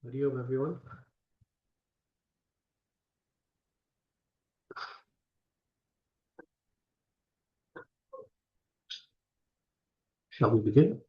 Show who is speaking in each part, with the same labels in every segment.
Speaker 1: Hari Om, everyone. Shall we begin?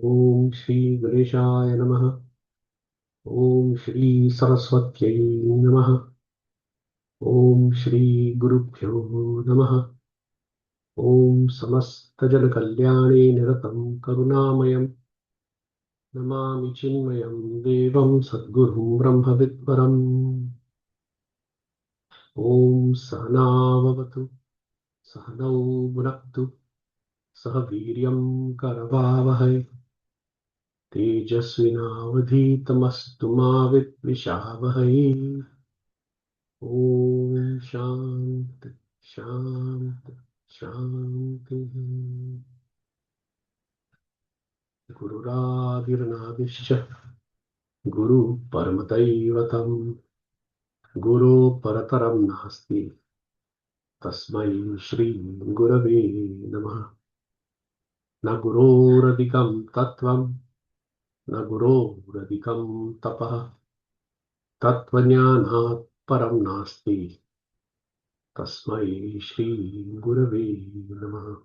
Speaker 1: Om Shri Ganeshaya Namaha. Om Shri Saraswatyai Namaha. Om Shri Gurubhyo Namaha. Om Samasta Jana Kalyane Niratam Karunamayam. Namami Chinmayam Devam Sadgurum Brahma Vidvaram. Om Sahanavavatu Sahanau Bhunaktu Sahaviryam Karavavahai Tejasvinavadhitamastu ma Vidvishavahai. Om Shanti Shanti Shanti. Gururadirnabhisya Guru Paramataivatam Guru Parataram Nasti Tasmai Shri Gurave Namah. Na Guroradikam Tattvam Na Guroradikam Tapah Tattvajnanat Param Nasti Tasmai Shri Gurave Namah.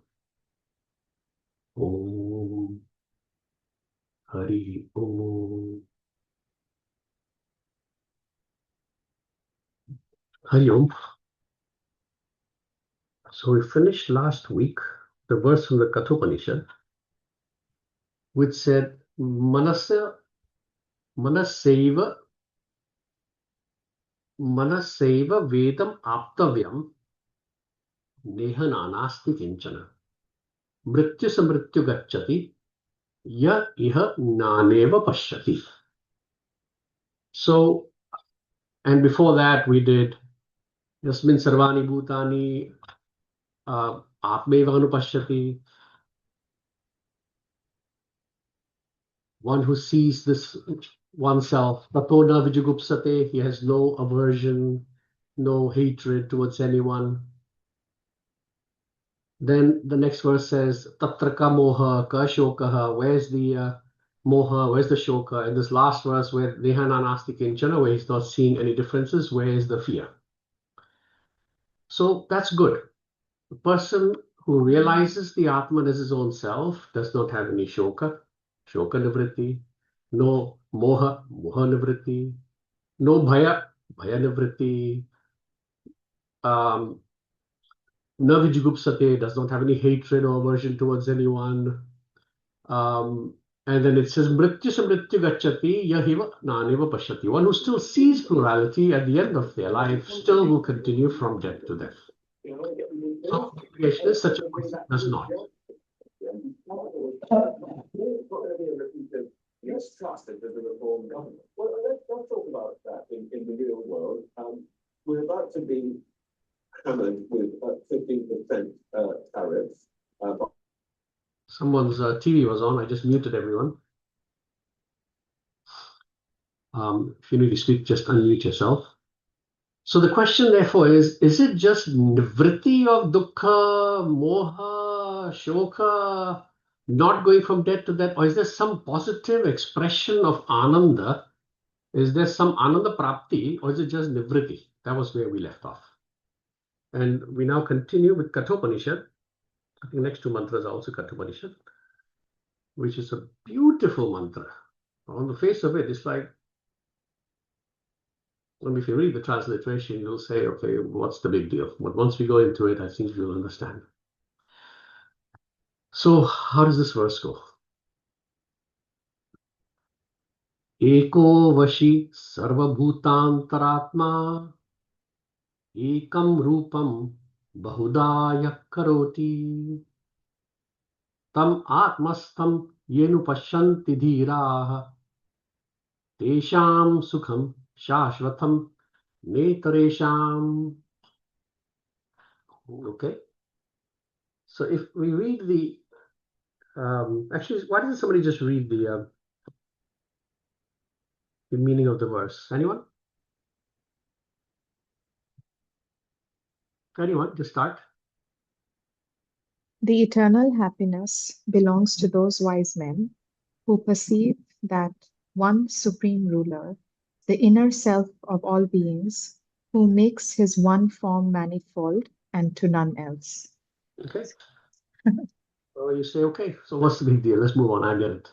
Speaker 1: Om Hari Om. Hari Om. So we finished last week the verse from the Kathopanishad, which said, Manasaiva Vedam Aptavyam Neha Nanasti Kinchana Mrityu Samrityu Gacchati Ya Iha Naneva Pashyati. So, and before that we did Yasmin Sarvani Bhutani Atmeva Anupashyati. One who sees this oneself, Tatona Vijagupsate, he has no aversion, no hatred towards anyone. Then the next verse says, Tatraka moha ka shokaha, where's the moha, where's the shoka? In this last verse where Nehana Nasti Kinchana, where he's not seeing any differences, where is the fear? So that's good. The person who realizes the Atman as his own self does not have any shoka nivritti, no moha nivritti, no bhaya nivritti, na vijigupsate, does not have any hatred or aversion towards anyone. And then it says mrityu samrityu gacchati yahiva naneva pashyati. One who still sees plurality at the end of their life still will continue from death to death. So creationist, such a person does not.
Speaker 2: Mistrust of the reform government. Well, let's talk about that in the real world. We're about to be hammered with 15% tariffs.
Speaker 1: Someone's TV was on. I just muted everyone. If you need to speak, just unmute yourself. So the question, therefore, is it just nivritti of dukkha, moha, shoka, not going from death to death, or is there some positive expression of ananda? Is there some ananda prapti, or is it just nivriti? That was where we left off. And we now continue with Kathopanishad. I think next two mantras are also Kathopanishad, which is a beautiful mantra. On the face of it, it's like, and if you read the transliteration, you'll say, okay, what's the big deal? But once we go into it, I think you'll understand. So, how does this verse go? Eko vashi sarvabhutantaratma ekam rupam bahudaya karoti tam atmastam yenu pashyanti dhiraah tesham sukham shashvatam netaresham. Okay. So if we read the, actually, why doesn't somebody just read the meaning of the verse? Anyone? Anyone? Just start.
Speaker 3: The eternal happiness belongs to those wise men who perceive that one supreme ruler, the inner self of all beings, who makes his one form manifold and to none else.
Speaker 1: Okay. So you say, okay, so what's the big deal? Let's move on. I get it.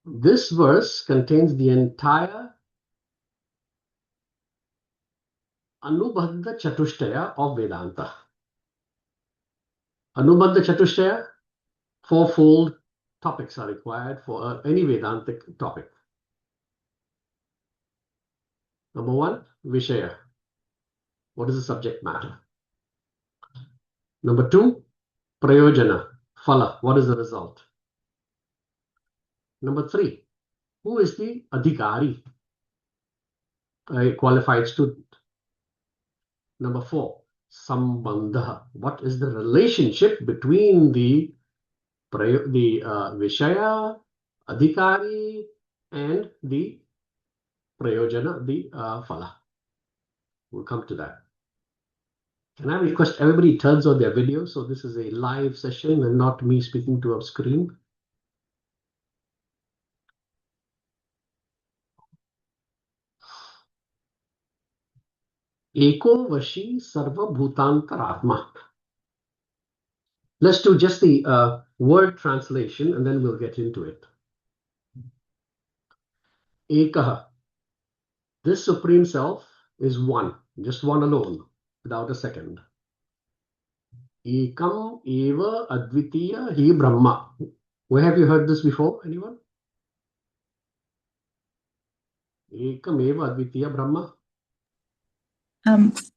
Speaker 1: This verse contains the entire Anubandha Chatushtaya of Vedanta. Anubandha Chatushtaya, fourfold topics are required for any Vedantic topic. Number one, Vishaya. What is the subject matter? Number two, Prayojana, Phala. What is the result? Number three, who is the Adhikari? A qualified student. Number four, Sambandha. What is the relationship between the Vishaya, Adhikari, and the Prayojana, the Phala? We'll come to that. Can I request everybody turns on their video? So this is a live session and not me speaking to a screen. Eko Vashi Sarva Bhutantaratma. Let's do just the word translation and then we'll get into it. Ekaha. This Supreme Self is one, just one alone, without a second. Ekam eva advitiya hi Brahma. Where have you heard this before? Anyone? Ekam eva advitiya Brahma.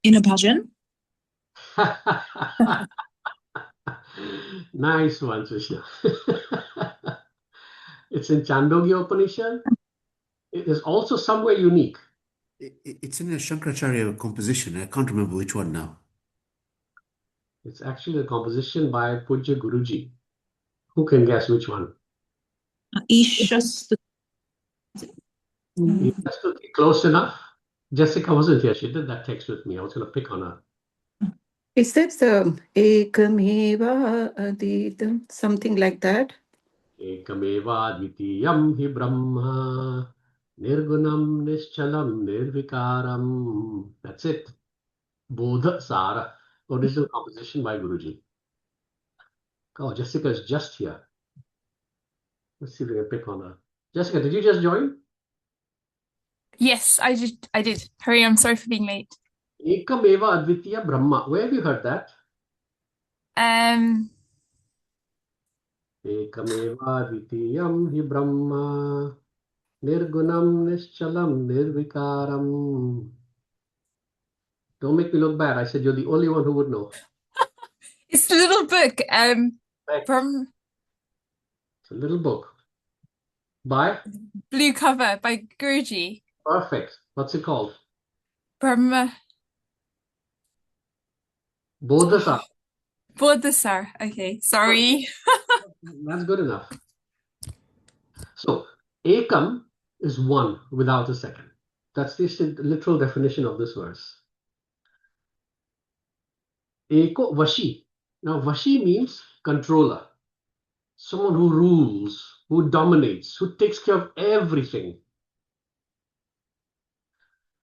Speaker 4: In a bhajan.
Speaker 1: Nice one, Krishna. It's in Chandogya Upanishad. It is also somewhere unique.
Speaker 5: It's in a Shankaracharya composition. I can't remember which one now.
Speaker 1: It's actually a composition by Pujya Guruji. Who can guess which one?
Speaker 4: Ishastuti.
Speaker 1: Ishastuti, close enough. Jessica wasn't here. She did that text with me. I was going to pick on her.
Speaker 6: Is that the Ekameva Aditam, something like that?
Speaker 1: Ekameva advitiyam hi Brahma nirgunam nischalam nirvikaram. That's it. Bodha Sara. Original composition by Guruji. Oh, Jessica is just here. Let's see if we can pick on her. Jessica, did you just join?
Speaker 4: Yes, I did. Hurry, I'm sorry for being late.
Speaker 1: Ekameva advitiya Brahma. Where have you heard that? Ekameva advitiyam hi Brahma nirgunam nischalam nirvikaram. Don't make me look bad. I said you're the only one who would know.
Speaker 4: It's a little book.
Speaker 1: Right.
Speaker 4: From
Speaker 1: It's a little book. By?
Speaker 4: blue cover by Guruji.
Speaker 1: Perfect. What's it called?
Speaker 4: Brahma
Speaker 1: Bodhasa.
Speaker 4: Bodhisar. Okay, sorry.
Speaker 1: That's good enough. So, Ekam is one without a second. That's the literal definition of this verse. Eko Vashi. Now, Vashi means controller, someone who rules, who dominates, who takes care of everything.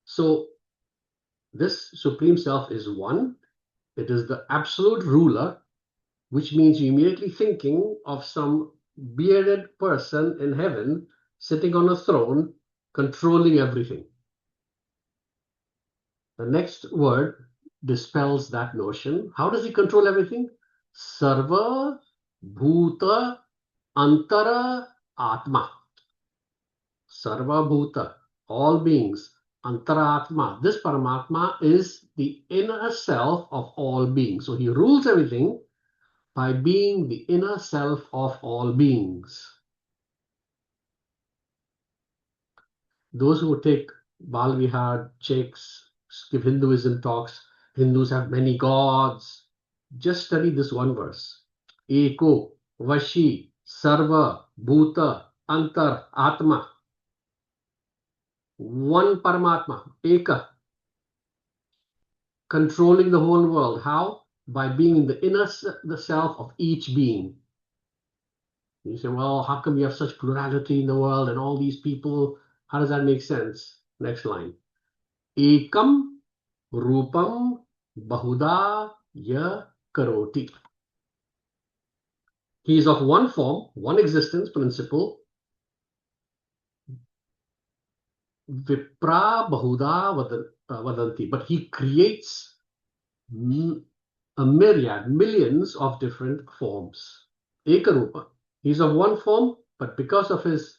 Speaker 1: So this Supreme Self is one. It is the absolute ruler, which means you're immediately thinking of some bearded person in heaven sitting on a throne, controlling everything. The next word dispels that notion. How does he control everything? Sarva Bhuta Antara Atma. Sarva Bhuta, all beings. Antara Atma. This Paramatma is the inner self of all beings. So he rules everything by being the inner self of all beings. Those who take Bal Vihar, checks, give Hinduism talks, Hindus have many gods. Just study this one verse. Eko, Vashi, Sarva, Bhuta, Antar, Atma. One Paramatma, Eka. Controlling the whole world. How? By being in the inner the self of each being. You say, well, how come you have such plurality in the world and all these people? How does that make sense? Next line. Ekam Rupam Bahuda Ya Karoti. He is of one form, one existence principle. Vipra Bahuda Vadanti. But he creates a myriad, millions of different forms. Ekarupa. He's of one form, but because of his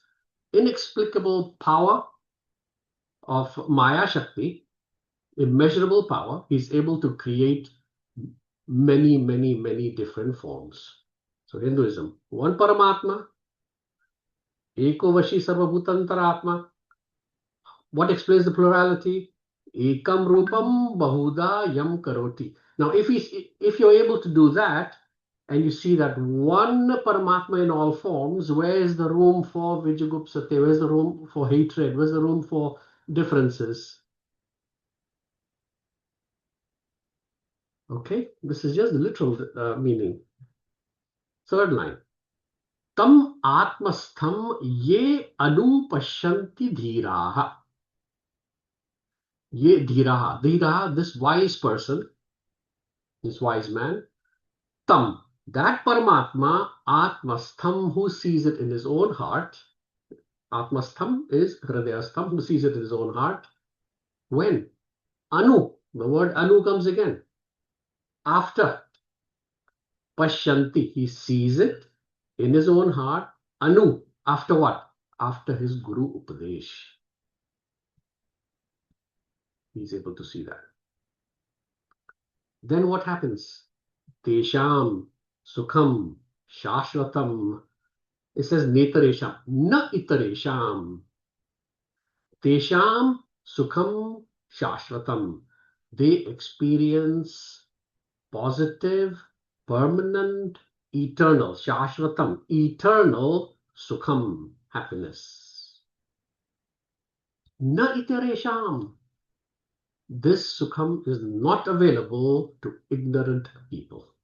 Speaker 1: inexplicable power of Maya Shakti, immeasurable power, he's able to create many, many, many different forms. So Hinduism, one Paramatma, Eko Vashi Sarvabhutantaratma. What explains the plurality? Ekam Rupam Bahuda Yam Karoti. Now, if you're able to do that, and you see that one Paramatma in all forms, where is the room for Vijagupsate? Where's the room for hatred? Where's the room for differences? Okay, this is just the literal meaning. Third line. Tam Atmastham Ye Anupashyanti Dhiraha. Ye Dhiraha. Dhiraha, this wise person, this wise man. Tam, that Paramatma, Atmastham, who sees it in his own heart. Atmastham is Hridayastham, who sees it in his own heart. When? Anu, the word Anu comes again. After. Pashyanti, he sees it in his own heart. Anu, after what? After his Guru Upadesh. He's able to see that. Then what happens? Tesham, Sukham, Shashvatam. It says Netaresham, Na Itaresham. Tesham, Sukham, Shashvatam. They experience positive, permanent, eternal, Shashvatam, eternal Sukham, happiness. Na Itaresham. This Sukham is not available to ignorant people.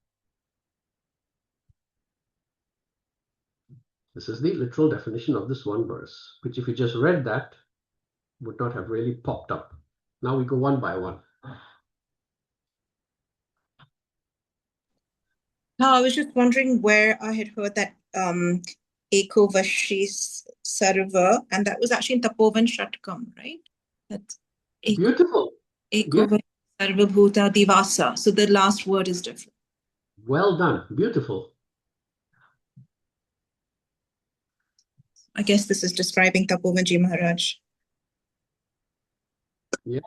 Speaker 1: This is the literal definition of this one verse, which if you just read that, would not have really popped up. Now we go one by one.
Speaker 7: No, I was just wondering where I had heard that Eko Vashi Sarva, and that was actually in Tapovan Shatkam, right? That's
Speaker 1: Beautiful.
Speaker 7: Eko Vashi Sarva Bhuta Divasa. So the last word is different.
Speaker 1: Well done. Beautiful.
Speaker 7: I guess this is describing Tapovanji Maharaj.
Speaker 1: Yeah.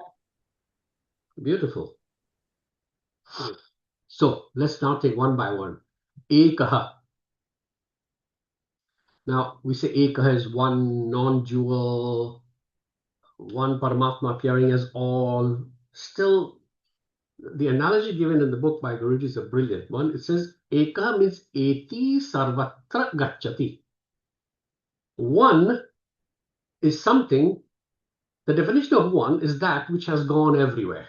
Speaker 1: Beautiful. So let's now take one by one. Ekaha. Now we say Ekaha is one non-dual, one Paramatma appearing as all. Still, the analogy given in the book by Guruji is a brilliant one. It says Ekaha means eti sarvatra gacchati. One is something, the definition of one is that which has gone everywhere.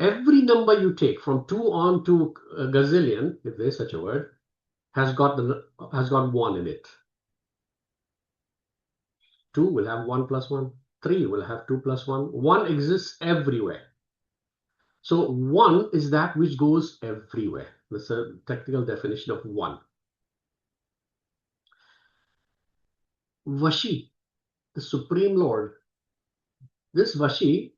Speaker 1: Every number you take from 2 on to a gazillion, if there's such a word, has got 1 in it. 2 will have 1 plus 1. 3 will have 2 plus 1. 1 exists everywhere. So 1 is that which goes everywhere. That's a technical definition of 1. Vashi, the Supreme Lord. This Vashi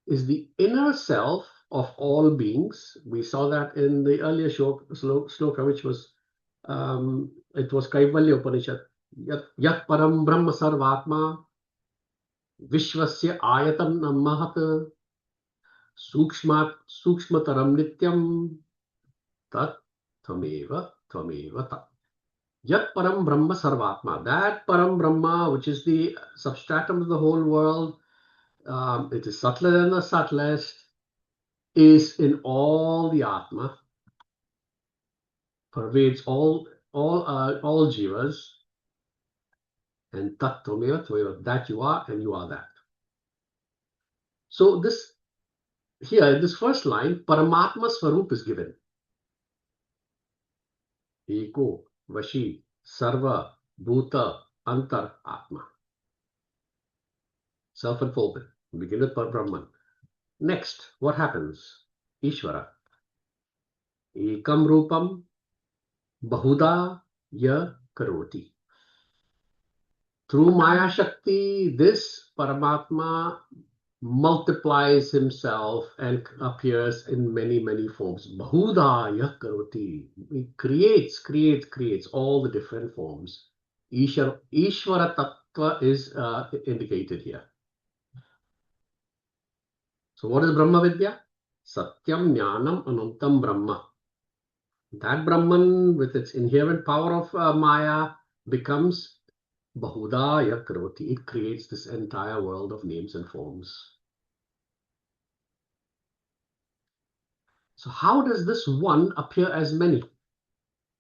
Speaker 1: is the inner self of all beings. We saw that in the earlier sloka, which was, it was Kaivalya Upanishad. Yat param brahma sarvatma vishvasya ayatam mahat sukshmataram nityam tat tvameva tat. Yat param brahma sarvatma. That param brahma, which is the substratum of the whole world, it is subtler than the subtlest, is in all the Atma, pervades all jivas, and tat tvameva tvameva, that you are and you are that. So this here in this first line, Paramatma Swarup is given. Eko, Vashi, Sarva, Bhuta, Antar, Atma. Self-unfoldment. Begin with Parabrahman. Next, what happens? Ishvara. Ekam Rupam Bahuda Ya Karoti. Through Maya Shakti, this Paramatma multiplies himself and appears in many, many forms. Bahuda Ya Karoti. He creates all the different forms. Ishvara Tattva is indicated here. So what is Brahma Vidya? Satyam Jnanam Anantam Brahma. That Brahman with its inherent power of Maya becomes Bahuda Ya Karoti. It creates this entire world of names and forms. So how does this one appear as many?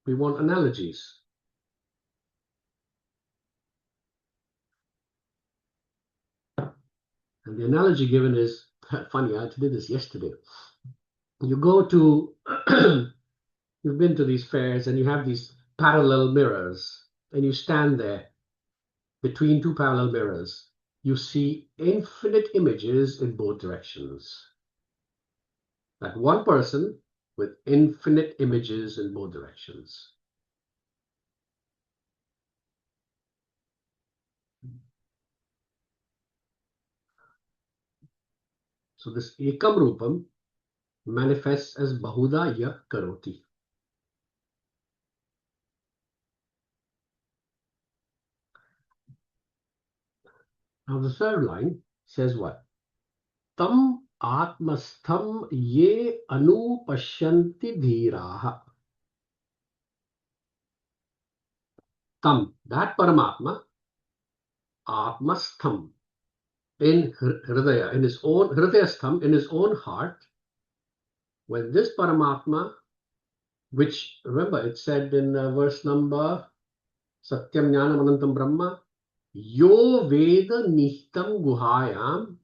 Speaker 1: We want analogies. And the analogy given is, funny, I did this yesterday. You go to, you've been to these fairs and you have these parallel mirrors and you stand there between 2 parallel mirrors. You see infinite images in both directions. That one person with infinite images in both directions. So this Ekam Rupam manifests as Bahuda Ya Karoti. Now the third line says what? Tam Atmastham Ye Anupashyanti Dhiraha. Tam, that Paramatma, Atmastham, in Hridaya, in his own Hridayastham, in his own heart, when this Paramatma, which remember it said in verse number Satyam Jnanam Anantam Brahma, Yo Veda Nihtam Guhayam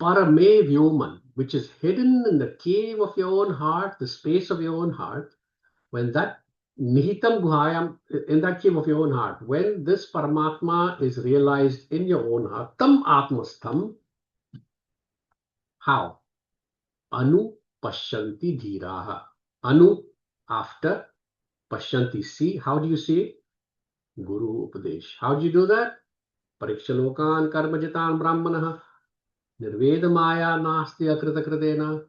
Speaker 1: Parame Vyoman, which is hidden in the cave of your own heart, the space of your own heart, when that Nihitam Guhayam, in that cave of your own heart, when this Paramatma is realized in your own heart, Tam Atmastham, how? Anu Pashyanti Dhiraha. Anu, after, Pashyanti, see. How do you see it? Guru Upadesh. How do you do that? Parikshalokan Karmajitan Brahmanaha. Nirveda Maya Nasti Akrita Kritena.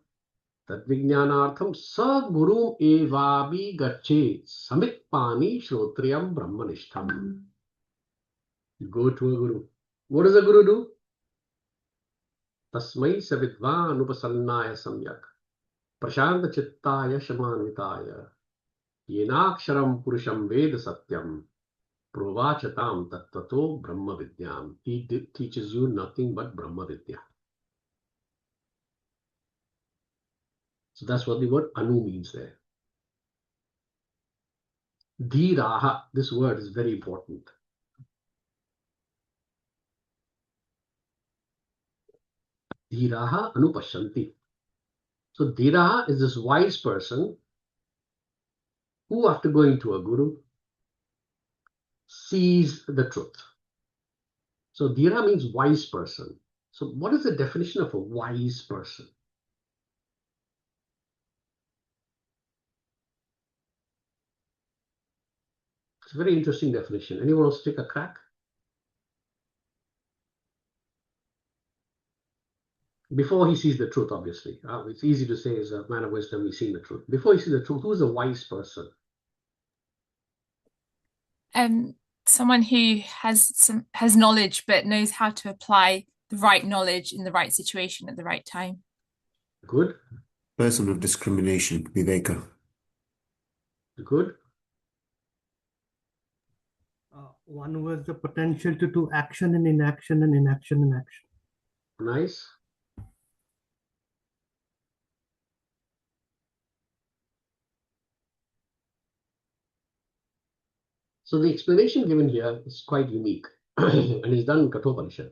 Speaker 1: Tadvijnanartham sa guru evabi gache samit pani shrotriyam brahmanishtham. You go to a guru. What does a guru do? Tasmai savidvan upasannaya samyak prashanta chittaya shamanvitaya yenaksharam purusham veda satyam provachatam tattvato brahma vidyam. He teaches you nothing but Brahma Vidya. So that's what the word Anu means there. Dhiraha, this word is very important. Dhiraha Anupashyanti. So Dhira is this wise person who, after going to a guru, sees the truth. So Dhira means wise person. So what is the definition of a wise person? It's a very interesting definition. Anyone else take a crack? Before he sees the truth, obviously. It's easy to say as a man of wisdom, he's seen the truth. Before he sees the truth, who's a wise person?
Speaker 4: Someone who has knowledge but knows how to apply the right knowledge in the right situation at the right time.
Speaker 1: Good.
Speaker 5: Person of discrimination, Viveka.
Speaker 1: Good.
Speaker 8: One who has the potential to do action and inaction and inaction and action.
Speaker 1: Nice. So the explanation given here is quite unique and is done in Kathopanishad.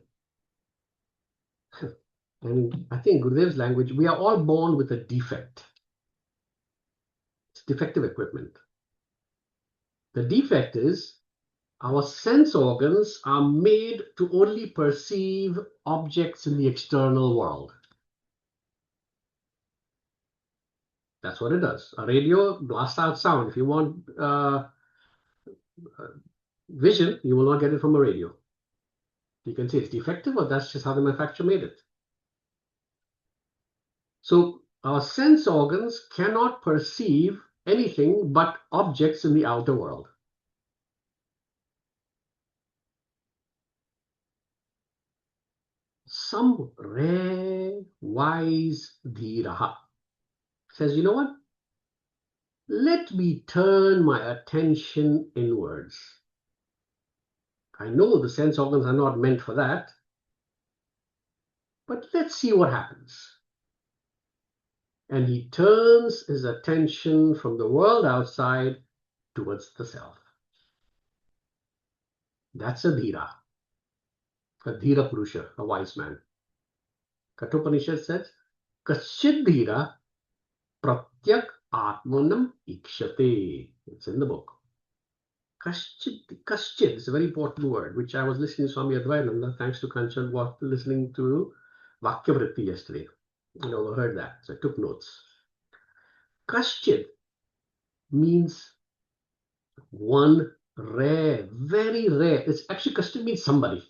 Speaker 1: And I think Gurudev's language, we are all born with a defect. It's defective equipment. The defect is our sense organs are made to only perceive objects in the external world. That's what it does. A radio blasts out sound. If you want vision, you will not get it from a radio. You can say it's defective, or that's just how the manufacturer made it. So our sense organs cannot perceive anything but objects in the outer world. Some rare, wise Dhiraha says, you know what? Let me turn my attention inwards. I know the sense organs are not meant for that, but let's see what happens. And he turns his attention from the world outside towards the self. That's a Dhira Purusha, a wise man. Kathopanishad says, Kaschid Dhira Pratyak Atmanam Ikshate. It's in the book. Kaschid is a very important word, which I was listening to Swami Advayananda, thanks to Kanchan, was listening to Vakyavritti yesterday. I overheard that, so I took notes. Kaschid means one rare, very rare. It's actually Kaschid means somebody.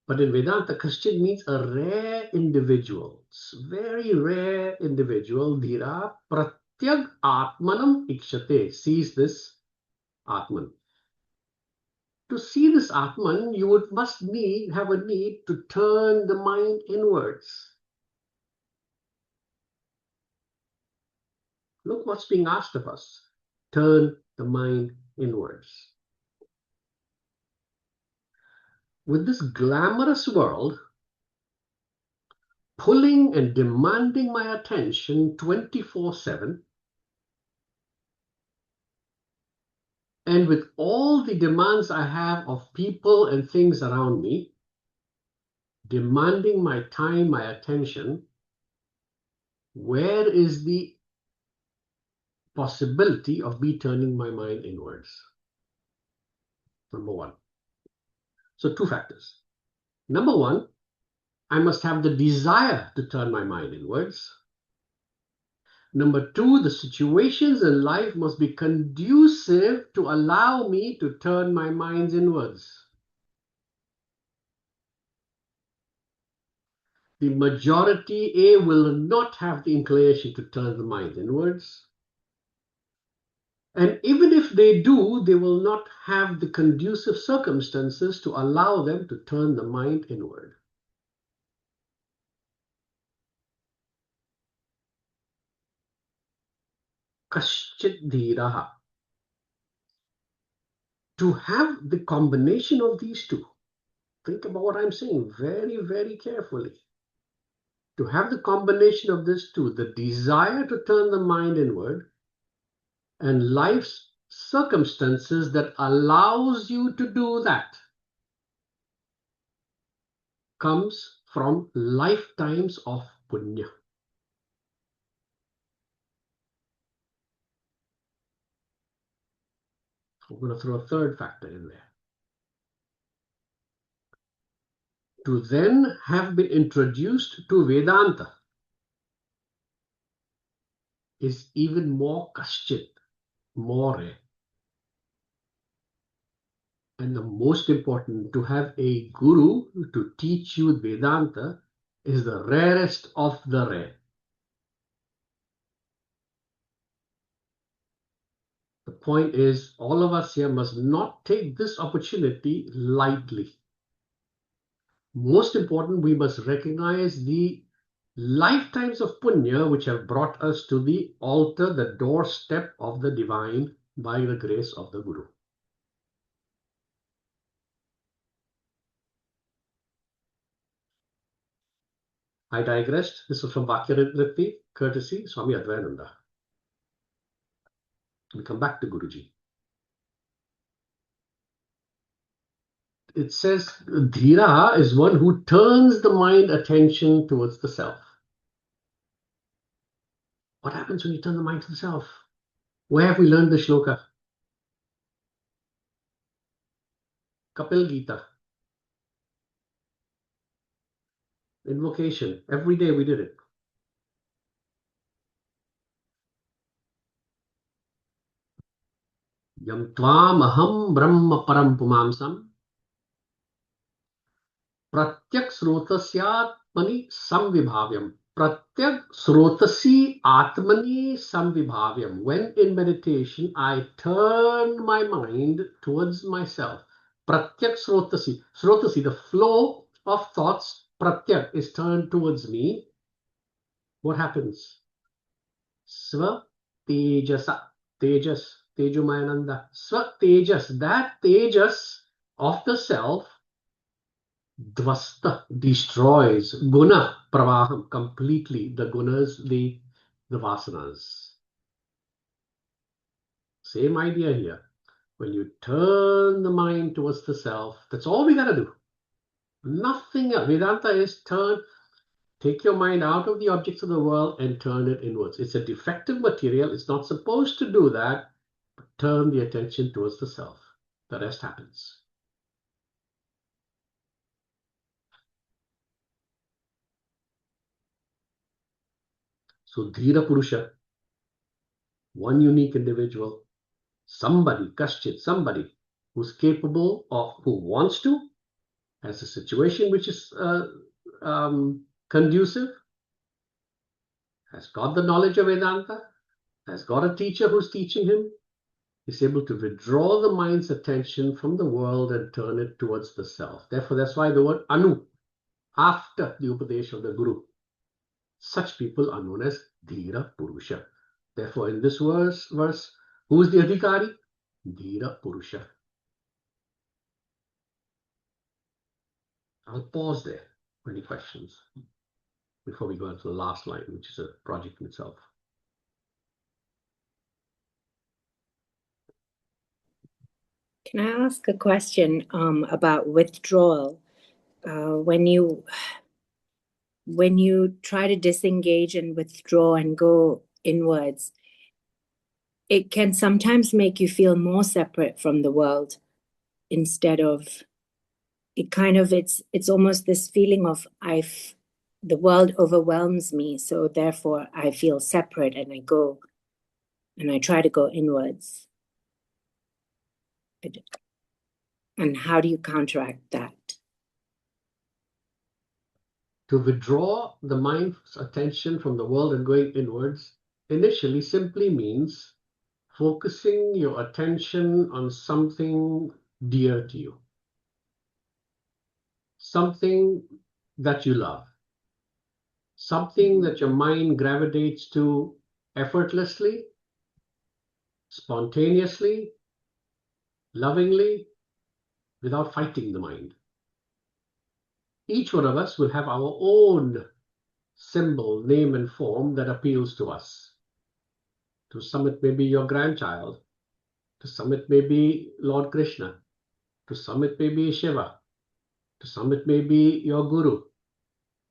Speaker 1: But in Vedanta, Kaschid means a rare individual. It's very rare individual. Dhira Pratyag Atmanam Ikshate, sees this Atman. To see this Atman, you must have a need to turn the mind inwards. Look what's being asked of us. Turn the mind inwards. With this glamorous world pulling and demanding my attention 24/7, and with all the demands I have of people and things around me, demanding my time, my attention, where is the possibility of me turning my mind inwards? Number one. So two factors. Number one, I must have the desire to turn my mind inwards. Number two, the situations in life must be conducive to allow me to turn my mind inwards. The majority will not have the inclination to turn the mind inwards. And even if they do, they will not have the conducive circumstances to allow them to turn the mind inward. Kaschid Dhiraha. To have the combination of these two, think about what I'm saying very, very carefully. To have the combination of these two, the desire to turn the mind inward and life's circumstances that allows you to do that, comes from lifetimes of punya. I'm going to throw a third factor in there. To then have been introduced to Vedanta is even more kaschit, more rare. And the most important, to have a guru to teach you Vedanta is the rarest of the rare. The point is, all of us here must not take this opportunity lightly. Most important, we must recognize the lifetimes of punya which have brought us to the altar, the doorstep of the divine by the grace of the Guru. I digressed. This was from Vakya courtesy Swami Advayananda. We come back to Guruji. It says Dhira is one who turns the mind attention towards the self. What happens when you turn the mind to the self? Where have we learned the shloka? Kapil Gita. Invocation. Every day we did it. Yam tvam aham brahma param pumamsam pratyak srotasyatmani samvibhavyam. Pratyak srotasi atmani samvibhavyam. When in meditation I turn my mind towards myself. Pratyak srotasi. Srotasi, the flow of thoughts, pratyak is turned towards me. What happens? Sva tejasa. Tejas. Tejumayananda. Sva tejas. That tejas of the self dvasta, destroys guna pravaham, completely the gunas, the vasanas. Same idea here. When you turn the mind towards the self, that's all we gotta do. Nothing else. Vedanta is take your mind out of the objects of the world and turn it inwards. It's a defective material. It's not supposed to do that. But turn the attention towards the self. The rest happens. So Dhira Purusha, one unique individual, somebody, Kaschit, somebody who's capable of, who wants to, has a situation which is conducive, has got the knowledge of Vedanta, has got a teacher who's teaching him, is able to withdraw the mind's attention from the world and turn it towards the self. Therefore, that's why the word Anu, after the Upadesh of the Guru, such people are known as Dhira Purusha. Therefore, in this verse, who is the Adhikari? Dhira Purusha. I'll pause there for any questions before we go into the last line, which is a project in itself.
Speaker 9: Can I ask a question about withdrawal? When you try to disengage and withdraw and go inwards, it can sometimes make you feel more separate from the world instead of it's almost this feeling of the world overwhelms me, so therefore I feel separate and I try to go inwards. And how do you counteract that?
Speaker 1: To withdraw the mind's attention from the world and going inwards initially simply means focusing your attention on something dear to you, something that you love, something that your mind gravitates to effortlessly, spontaneously, lovingly, without fighting the mind. Each one of us will have our own symbol, name, and form that appeals to us. To some, it may be your grandchild. To some, it may be Lord Krishna. To some, it may be Shiva. To some, it may be your guru.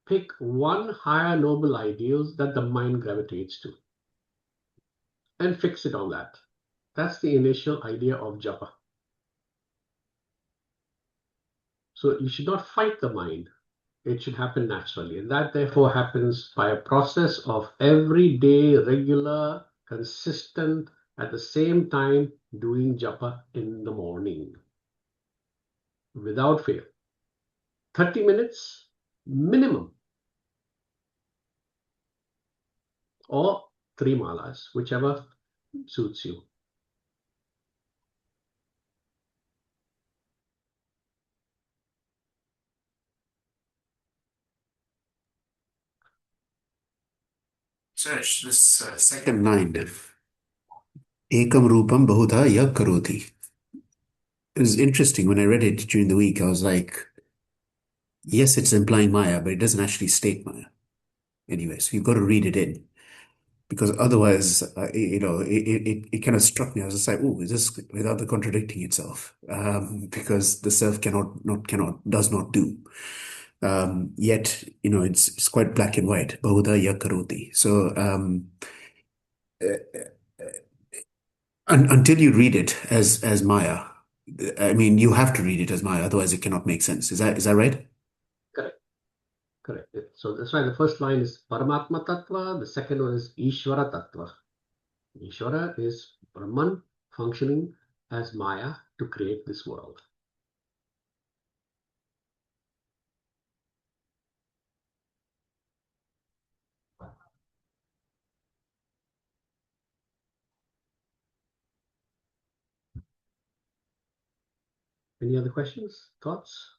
Speaker 1: Pick one higher noble ideal that the mind gravitates to and fix it on that. That's the initial idea of japa. So you should not fight the mind. It should happen naturally. And that therefore happens by a process of everyday, regular, consistent, at the same time doing japa in the morning without fail. 30 minutes minimum, or 3 malas, whichever suits you.
Speaker 5: Suresh, this second line, ekam rupam bahudha yag karoti. It was interesting when I read it during the week. I was like, yes, it's implying Maya, but it doesn't actually state Maya. Anyway, so you've got to read it in, because otherwise, it kind of struck me. I was just like, oh, is this without the contradicting itself? Because the self does not do. Yet, it's quite black and white. Bahudha yag karoti. So, until you read it as Maya, I mean, you have to read it as Maya, otherwise it cannot make sense. Is that right?
Speaker 1: Correct. So that's why the first line is Paramatma Tattva, the second one is Ishvara Tattva. Ishvara is Brahman functioning as Maya to create this world. Any other questions, thoughts?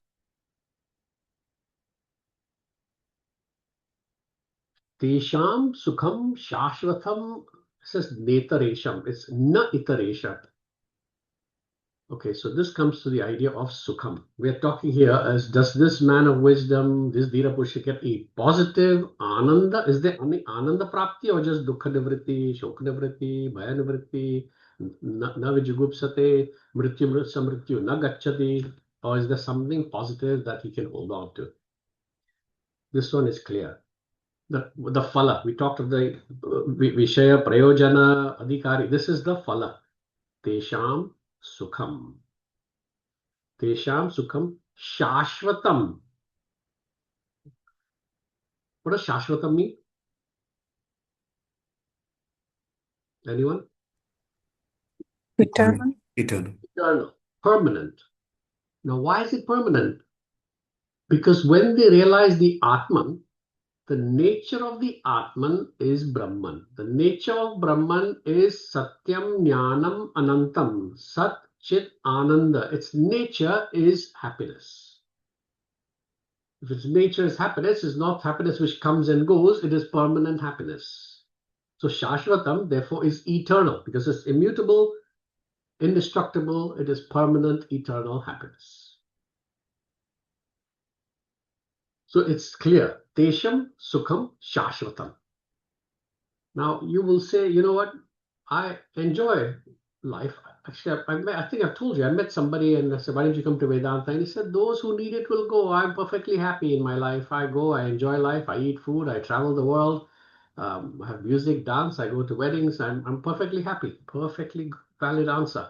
Speaker 1: Tesham Sukham Shashvatam says Netaresham. It's Na Itaresha. Okay, so this comes to the idea of Sukham. We are talking here as, does this man of wisdom, this Dhira Purusha get a positive Ananda? Is there only Ananda Prapti or just Dukha Nivriti, Shokha Nivriti, Bhaya Nivriti, Na Vijugupsate, Mrityu Samrityu Na Gacchati? Or is there something positive that he can hold on to? This one is clear. The phala, we talked of the Vishaya, Prayojana, Adhikari. This is the phala. Tesham Sukham. Tesham Sukham Shashvatam. What does Shashvatam mean? Anyone?
Speaker 6: Eternal.
Speaker 1: Eternal. Permanent. Now, why is it permanent? Because when they realize the Atman, the nature of the Atman is Brahman. The nature of Brahman is Satyam Jnanam Anantam. Sat Chit Ananda. Its nature is happiness. If its nature is happiness, it's not happiness which comes and goes, it is permanent happiness. So Shashvatam, therefore, is eternal because it's immutable, indestructible, it is permanent, eternal happiness. So it's clear. Tesham Sukham Shashvatam. Now you will say, you know what? I enjoy life. Actually, I think I've told you, I met somebody and I said, why don't you come to Vedanta? And he said, those who need it will go. I'm perfectly happy in my life. I go, I enjoy life, I eat food, I travel the world, I have music, dance, I go to weddings. I'm perfectly happy. Perfectly valid answer.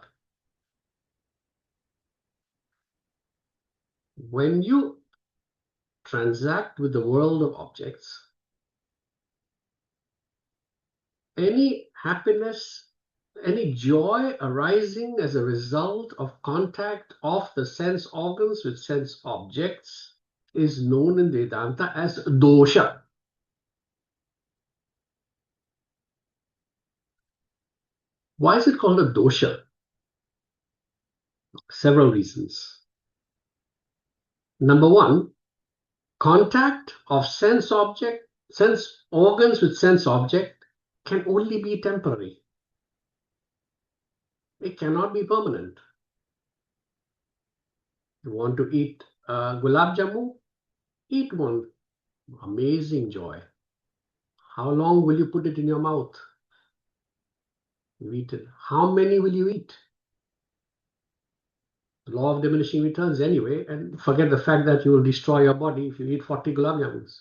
Speaker 1: When you transact with the world of objects, any happiness, any joy arising as a result of contact of the sense organs with sense objects is known in Vedanta as dosha. Why is it called a dosha? Several reasons. Number one, contact of sense organs with sense object can only be temporary. It cannot be permanent. You want to eat gulab jamun? Eat one. Amazing joy. How long will you put it in your mouth? You eat it. How many will you eat? The law of diminishing returns anyway, and forget the fact that you will destroy your body if you eat 40 gulab jamuns.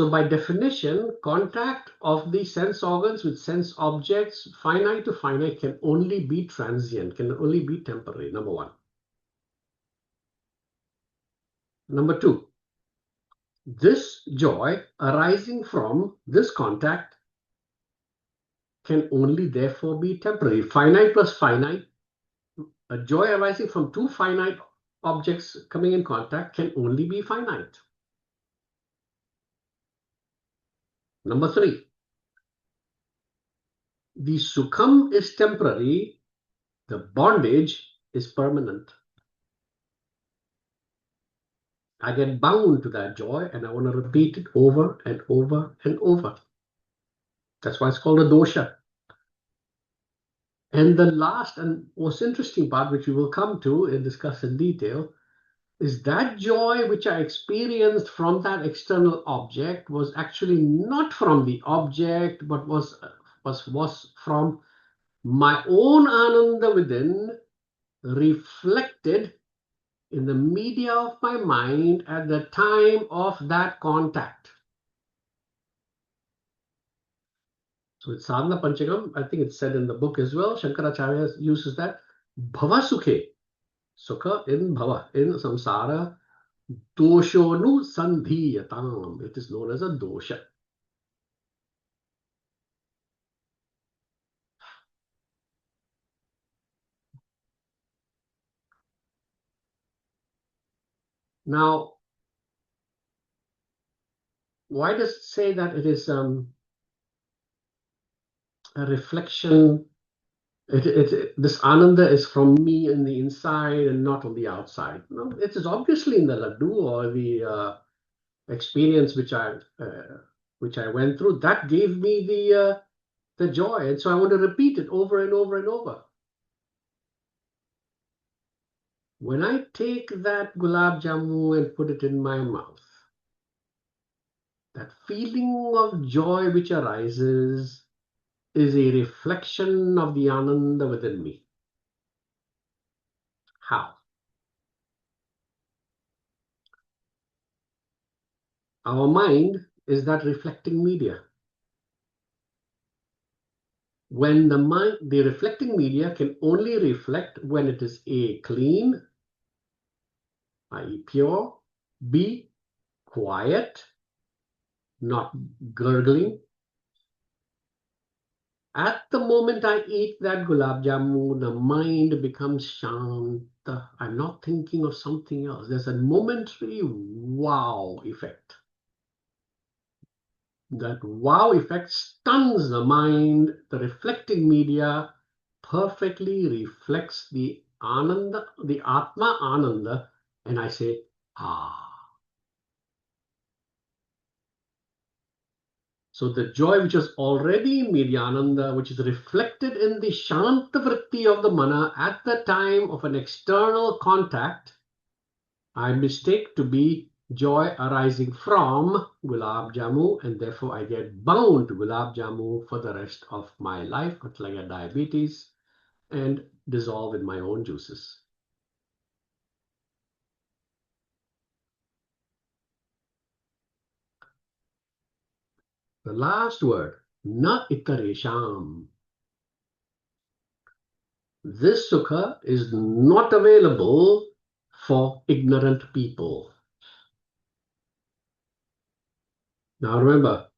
Speaker 1: So by definition, contact of the sense organs with sense objects, finite to finite, can only be transient, can only be temporary, number one. Number two, this joy arising from this contact can only therefore be temporary. Finite plus finite, a joy arising from two finite objects coming in contact can only be finite. Number three, the sukham is temporary, the bondage is permanent. I get bound to that joy and I want to repeat it over and over and over. That's why it's called a dosha. And the last and most interesting part, which we will come to and discuss in detail, is that joy which I experienced from that external object was actually not from the object, but was from my own ananda within, reflected in the media of my mind at the time of that contact. So it's Sadhana Panchakam, I think it's said in the book as well, Shankaracharya uses that, bhava sukhe, sukha in bhava, in samsara, doshonu sandhiyatam. It is known as a dosha. Now, why does it say that it is a reflection? This ananda is from me in the inside and not on the outside. No, it is obviously in the laddu or the experience which I went through. That gave me the joy, and so I want to repeat it over and over and over. When I take that gulab jamun and put it in my mouth, that feeling of joy which arises is a reflection of the ananda within me. How? Our mind is that reflecting media. When the reflecting media can only reflect when it is A, clean, i.e. pure, B, quiet, not gurgling. At the moment I eat that gulab jamun, the mind becomes shanta. I'm not thinking of something else. There's a momentary wow effect. That wow effect stuns the mind. The reflecting media perfectly reflects the ananda, the atma ananda, and I say, ah. So the joy which is already in me, the ananda, which is reflected in the shanta vritti of the mana at the time of an external contact, I mistake to be joy arising from gulab jamun, and therefore I get bound to gulab jamun for the rest of my life until I get diabetes and dissolve in my own juices. The last word, na itaresham. This sukha is not available for ignorant people. Now remember,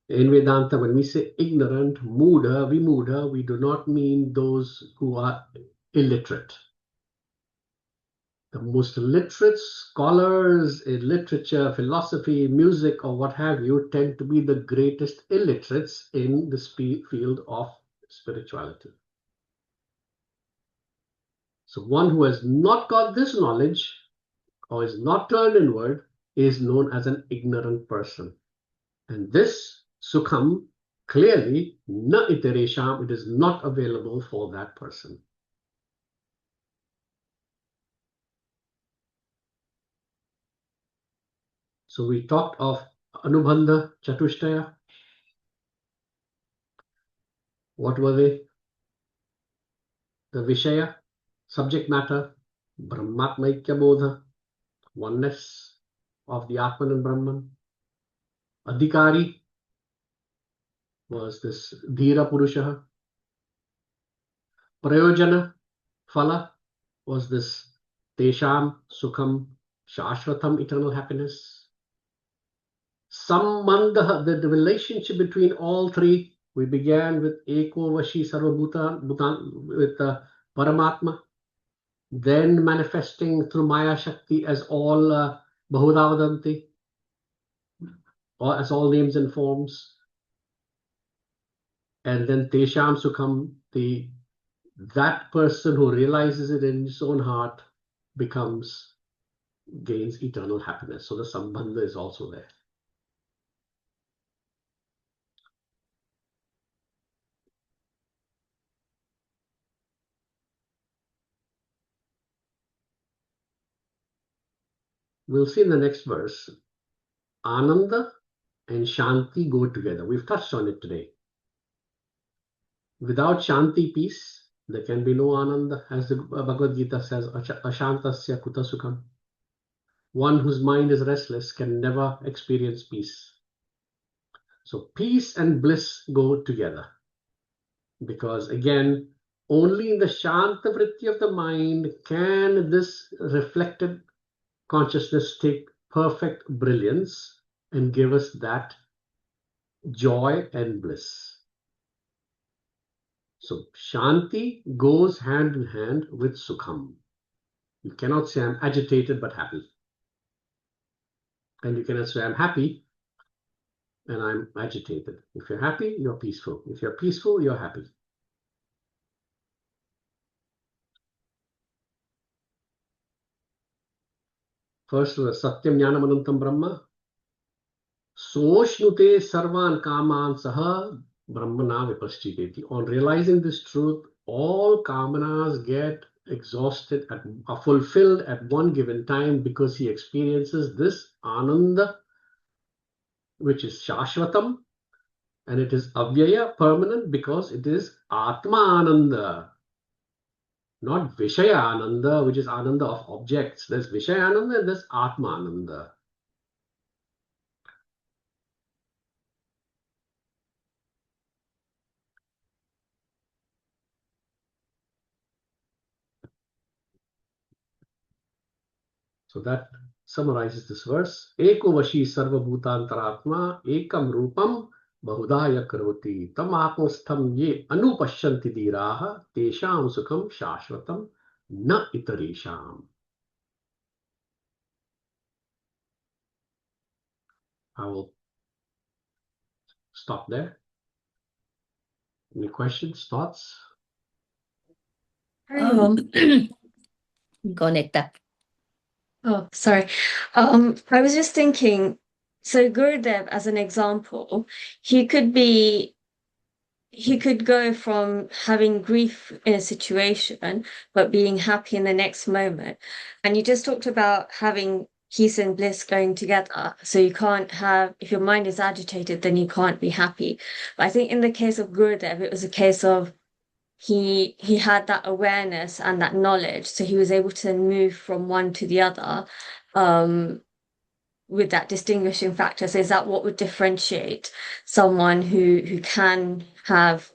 Speaker 1: in Vedanta, when we say ignorant, mudha, we do not mean those who are illiterate. The most literate scholars in literature, philosophy, music, or what have you, tend to be the greatest illiterates in the field of spirituality. So one who has not got this knowledge or is not turned inward is known as an ignorant person. And this sukham, clearly, na itaresham, it is not available for that person. So we talked of Anubandha Chatushtaya. What were they? The Vishaya, subject matter, Brahmatmaikya Bodha, oneness of the Atman and Brahman. Adhikari was this Dhira Purusha. Prayojana, Phala, was this Tesham, Sukham, Shashvatam, eternal happiness. Sambandha, the relationship between all three, we began with Eko Vashi Sarvabhuta, with Paramatma, then manifesting through Maya Shakti as all Bahudavadanti, or as all names and forms, and then Tesham Sukham, that person who realizes it in his own heart gains eternal happiness. So the Sambandha is also there. We'll see in the next verse, Ananda and Shanti go together. We've touched on it today. Without Shanti, peace, there can be no Ananda. As the Bhagavad Gita says, Ashantasya kuta sukham. One whose mind is restless can never experience peace. So peace and bliss go together. Because again, only in the Shanta Vritti of the mind can this reflected consciousness take perfect brilliance and give us that joy and bliss. So Shanti goes hand in hand with Sukham. You cannot say I'm agitated but happy. And you cannot say I'm happy and I'm agitated. If you're happy, you're peaceful. If you're peaceful, you're happy. First was Satyam Jnanam Anantam Brahma. Soshnute Sarvan Kaman Saha Brahmana Vipaschiteti. On realizing this truth, all kamanas get exhausted, are fulfilled at one given time because he experiences this Ananda, which is Shashvatam, and it is Avyaya, permanent, because it is Atma Ananda, not Vishaya Ananda, which is Ananda of objects. There's Vishaya Ananda and there's Atma Ananda. So that summarizes this verse. Eko vashi sarva bhutantaratma ekam rupam bahudaya karoti tam atmastham ye anupashyanti dhiraha tesham sukham shashvatam na itaresham. I will stop there. Any questions, thoughts?
Speaker 10: Go, Nekta. Oh, sorry. I was just thinking, so Gurudev, as an example, he could go from having grief in a situation, but being happy in the next moment. And you just talked about having peace and bliss going together. So you can't have, if your mind is agitated, then you can't be happy. But I think in the case of Gurudev, it was a case of he had that awareness and that knowledge, so he was able to move from one to the other with that distinguishing factor. So is that what would differentiate someone who can have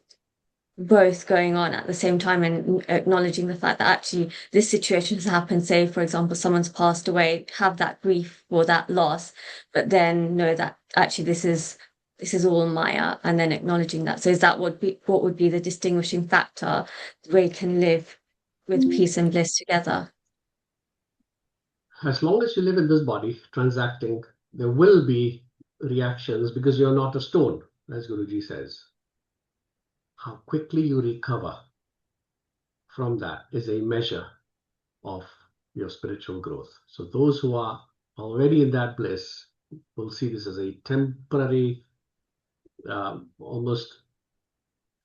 Speaker 10: both going on at the same time and acknowledging the fact that actually this situation has happened? Say, for example, someone's passed away, have that grief or that loss, but then know that actually this is all Maya, and then acknowledging that. So is that what would be the distinguishing factor where you can live with peace and bliss together?
Speaker 1: As long as you live in this body, transacting, there will be reactions because you're not a stone, as Guruji says. How quickly you recover from that is a measure of your spiritual growth. So those who are already in that bliss will see this as a temporary, almost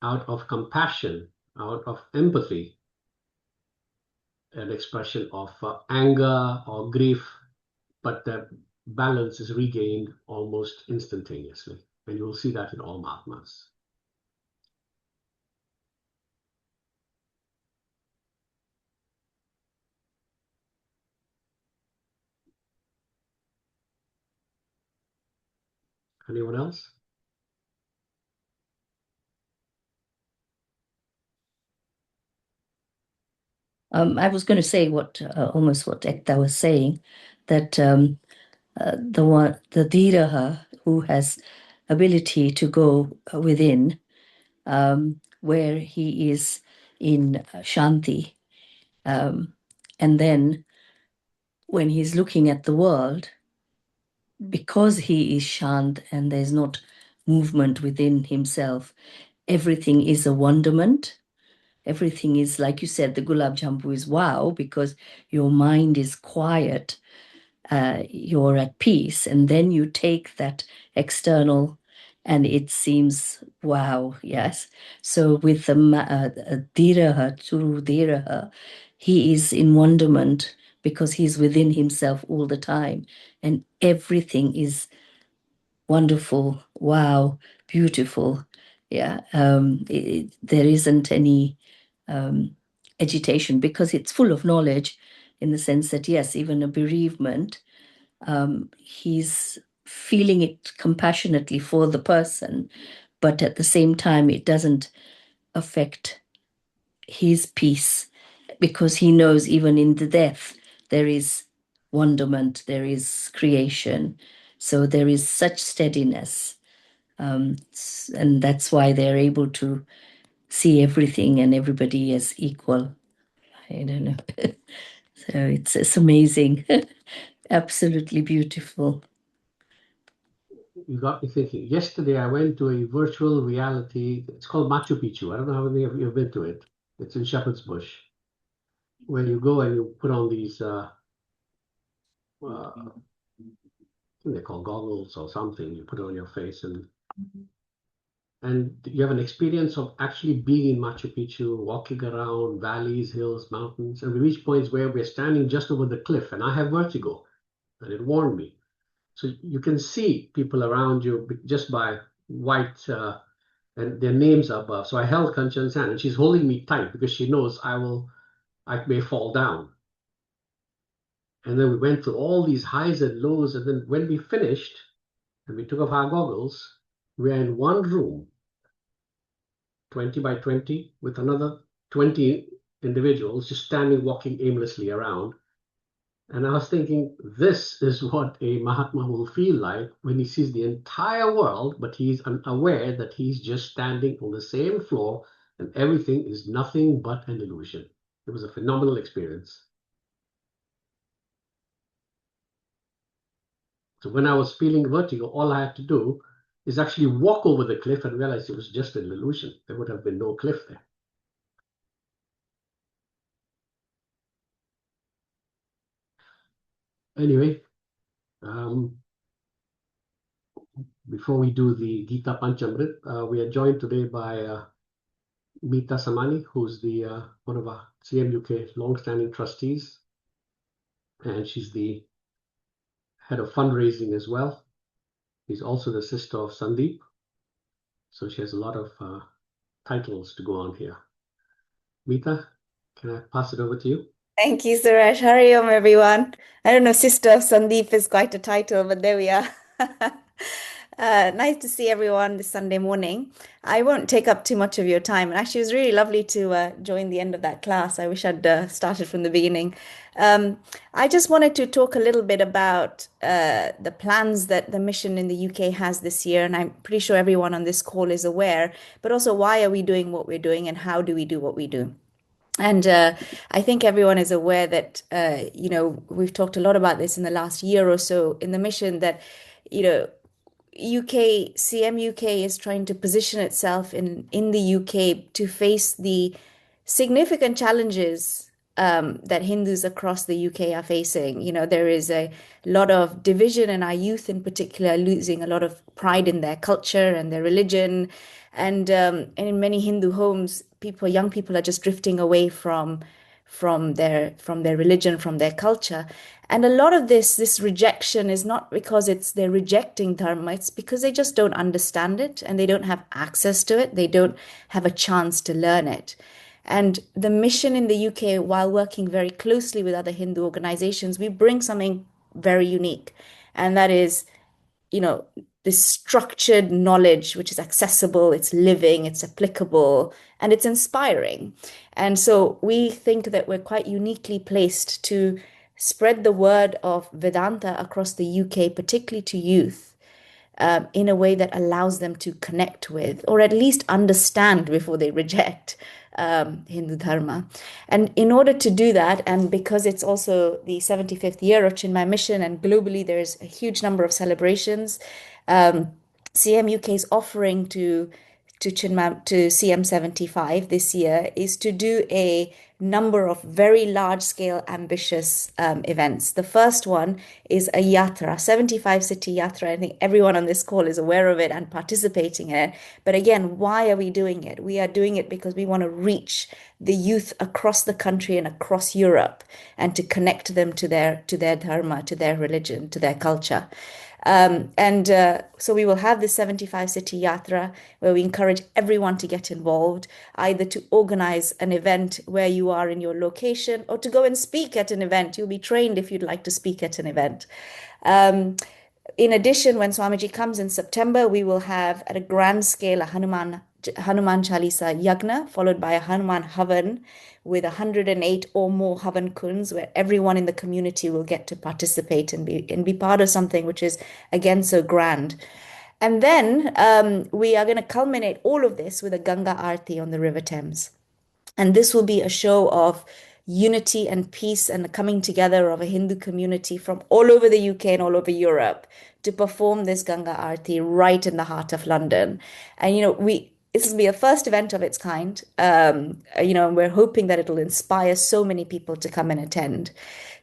Speaker 1: out of compassion, out of empathy, an expression of anger or grief, but the balance is regained almost instantaneously. And you will see that in all Mahatmas. Anyone else?
Speaker 11: I was going to say almost what Ekta was saying, that the Dhiraha who has ability to go within, where he is in Shanti, and then when he's looking at the world, because he is Shant and there's not movement within himself, everything is a wonderment. Everything is, like you said, the Gulab Jambu is wow, because your mind is quiet, you're at peace, and then you take that external and it seems wow, yes. So with the Dhiraha, Turu Dhiraha, he is in wonderment because he's within himself all the time, and everything is wonderful, wow, beautiful. Yeah, there isn't any agitation because it's full of knowledge, in the sense that, yes, even a bereavement, he's feeling it compassionately for the person, but at the same time, it doesn't affect his peace, because he knows even in the death, there is wonderment, there is creation. So there is such steadiness. And that's why they're able to see everything and everybody as equal. I don't know. So it's amazing. Absolutely beautiful.
Speaker 1: You got me thinking. Yesterday, I went to a virtual reality. It's called Machu Picchu. I don't know how many of you have been to it. It's in Shepherd's Bush, where you go and you put on these, I think they're called goggles or something. You put it on your face, and you have an experience of actually being in Machu Picchu, walking around valleys, hills, mountains, and we reach points where we're standing just over the cliff, and I have vertigo, and it warned me. So you can see people around you just by white, and their names are above. So I held Kanchan's hand, and she's holding me tight because she knows I may fall down. And then we went through all these highs and lows, and then when we finished, and we took off our goggles, we are in one room, 20 by 20, with another 20 individuals just standing, walking aimlessly around. And I was thinking, this is what a Mahatma will feel like when he sees the entire world, but he's unaware that he's just standing on the same floor and everything is nothing but an illusion. It was a phenomenal experience. So when I was feeling vertigo, all I had to do is actually walk over the cliff and realize it was just an illusion. There would have been no cliff there. Anyway, before we do the Gita Panchamrit, we are joined today by Meeta Samani, who's the one of our CMUK long-standing trustees, and she's the head of fundraising as well. She's also the sister of Sandeep, so she has a lot of titles to go on here. Meeta, can I pass it over to you?
Speaker 12: Thank you, Suresh. Hari Om, everyone. I don't know, Sister of Sandeep is quite a title, but there we are. Nice to see everyone this Sunday morning. I won't take up too much of your time. And actually, it was really lovely to join the end of that class. I wish I'd started from the beginning. I just wanted to talk a little bit about the plans that the mission in the UK has this year. And I'm pretty sure everyone on this call is aware, but also why are we doing what we're doing and how do we do what we do? And I think everyone is aware that, we've talked a lot about this in the last year or so in the mission that, CMUK is trying to position itself in the UK to face the significant challenges that Hindus across the UK are facing. There is a lot of division, and our youth in particular losing a lot of pride in their culture and their religion. And in many Hindu homes, young people are just drifting away from their religion, from their culture. And a lot of this rejection is not because they're rejecting dharma, it's because they just don't understand it and they don't have access to it. They don't have a chance to learn it. And the mission in the UK, while working very closely with other Hindu organizations, we bring something very unique. And that is, this structured knowledge, which is accessible, it's living, it's applicable, and it's inspiring. And so we think that we're quite uniquely placed to spread the word of Vedanta across the UK, particularly to youth, in a way that allows them to connect with, or at least understand before they reject Hindu Dharma. And in order to do that, and because it's also the 75th year of Chinmay Mission, and globally there's a huge number of celebrations, CM UK is offering to CM75 this year is to do a number of very large-scale, ambitious events. The first one is a yatra, 75-city yatra. I think everyone on this call is aware of it and participating in it. But again, why are we doing it? We are doing it because we want to reach the youth across the country and across Europe, and to connect them to their dharma, to their religion, to their culture. So we will have this 75-city yatra where we encourage everyone to get involved, either to organize an event where you are in your location, or to go and speak at an event. You'll be trained if you'd like to speak at an event. In addition, when Swamiji comes in September, we will have at a grand scale a Hanuman Chalisa Yagna, followed by a Hanuman Havan with 108 or more Havan Kunds, where everyone in the community will get to participate and be part of something which is, again, so grand. And then we are going to culminate all of this with a Ganga Aarti on the River Thames. And this will be a show of unity and peace and the coming together of a Hindu community from all over the UK and all over Europe to perform this Ganga Aarti right in the heart of London. And, this will be a first event of its kind, and we're hoping that it'll inspire so many people to come and attend.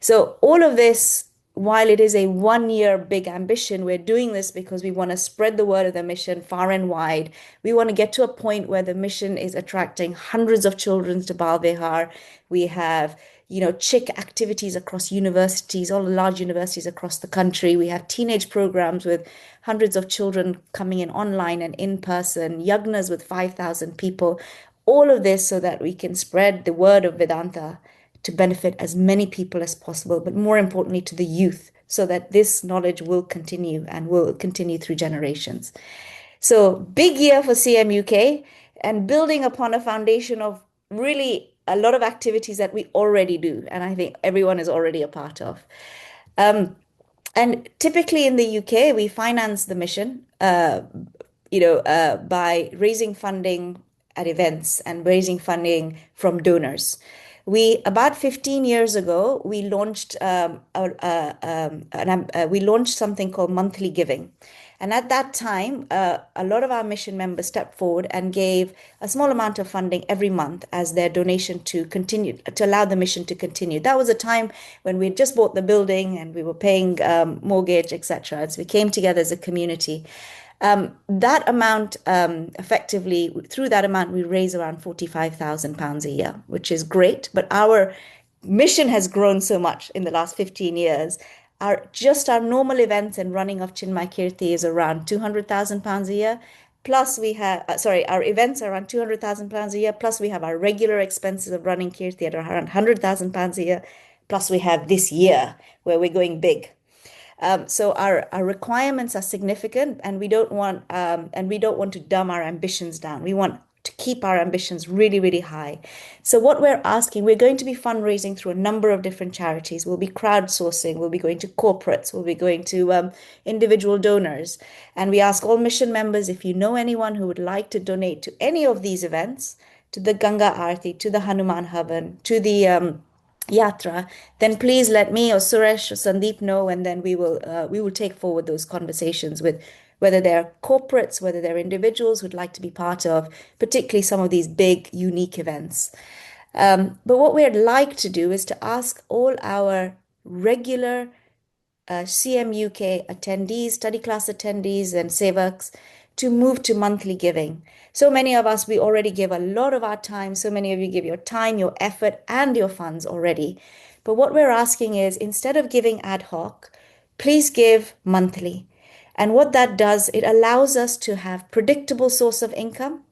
Speaker 12: So all of this, while it is a 1-year big ambition, we're doing this because we want to spread the word of the mission far and wide. We want to get to a point where the mission is attracting hundreds of children to Bal Vihar. We have CHIK activities across universities, all the large universities across the country. We have teenage programs with hundreds of children coming in online and in person, yagnas with 5,000 people, all of this so that we can spread the word of Vedanta to benefit as many people as possible, but more importantly to the youth, so that this knowledge will continue and will continue through generations. So big year for CM UK, and building upon a foundation of really a lot of activities that we already do, and I think everyone is already a part of. And typically in the UK, we finance the mission, by raising funding at events and raising funding from donors. About 15 years ago, we launched something called monthly giving. And at that time, a lot of our mission members stepped forward and gave a small amount of funding every month as their donation to allow the mission to continue. That was a time when we had just bought the building and we were paying mortgage, etc. And so we came together as a community. That amount, effectively, through that amount, we raise around £45,000 a year, which is great. But our mission has grown so much in the last 15 years. Our normal events and running of Chinmay Kirti is around £200,000 a year. Plus we have, our events are around £200,000 a year. Plus we have our regular expenses of running Kirti at around £100,000 a year. Plus we have this year where we're going big. So our requirements are significant, and we don't want to dumb our ambitions down. We want to keep our ambitions really, really high. So what we're asking, we're going to be fundraising through a number of different charities. We'll be crowdsourcing, we'll be going to corporates, we'll be going to individual donors. And we ask all mission members, if you know anyone who would like to donate to any of these events, to the Ganga Aarti, to the Hanuman Havan, to the Yatra, then please let me or Suresh or Sandeep know, and then we will take forward those conversations with whether they're corporates, whether they're individuals who'd like to be part of, particularly some of these big, unique events. But what we'd like to do is to ask all our regular CM UK attendees, study class attendees and sevaks to move to monthly giving. So many of us, we already give a lot of our time. So many of you give your time, your effort, and your funds already. But what we're asking is, instead of giving ad hoc, please give monthly. And what that does, it allows us to have predictable source of income.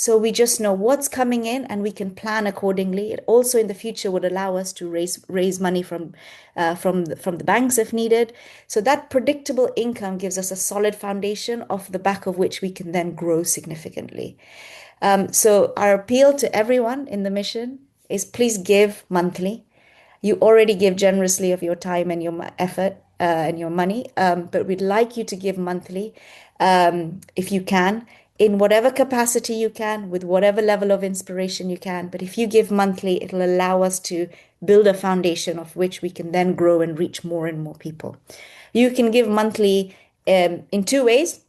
Speaker 12: So we just know what's coming in and we can plan accordingly. It also in the future would allow us to raise money from the banks if needed. So that predictable income gives us a solid foundation off the back of which we can then grow significantly. So our appeal to everyone in the mission is please give monthly. You already give generously of your time and your effort and your money, but we'd like you to give monthly if you can, in whatever capacity you can, with whatever level of inspiration you can. But if you give monthly, it'll allow us to build a foundation of which we can then grow and reach more and more people. You can give monthly in two ways.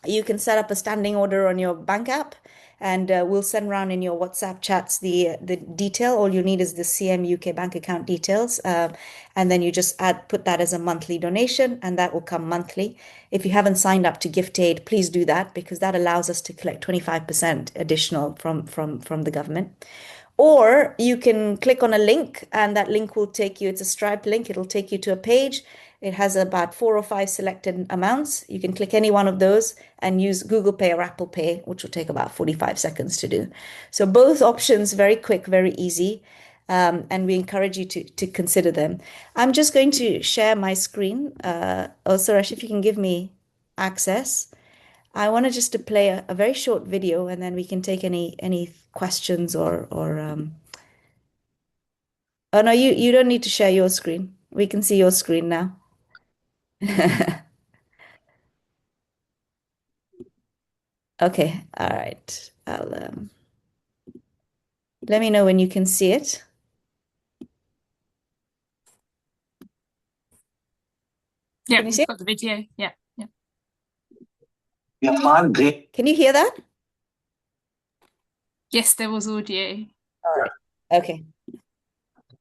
Speaker 12: You can set up a standing order on your bank app, and we'll send around in your WhatsApp chats the detail. All you need is the CM UK bank account details, and then you just put that as a monthly donation, and that will come monthly. If you haven't signed up to Gift Aid, please do that, because that allows us to collect 25% additional from the government. Or you can click on a link, and that link will take you, it's a Stripe link, it'll take you to a page. It has about 4 or 5 selected amounts. You can click any one of those and use Google Pay or Apple Pay, which will take about 45 seconds to do. So both options, very quick, very easy, and we encourage you to consider them. I'm just going to share my screen. Suresh, if you can give me access. I want to just to play a very short video, and then we can take any questions or oh no, you don't need to share your screen. We can see your screen now. Okay, all right. I'll let me know when you can see it.
Speaker 4: Yeah,
Speaker 12: Can you
Speaker 4: we've
Speaker 12: see it?
Speaker 4: got the video. Yeah, yeah.
Speaker 13: We are far great.
Speaker 12: Can you hear that?
Speaker 4: Yes, there was audio.
Speaker 12: All right. Okay.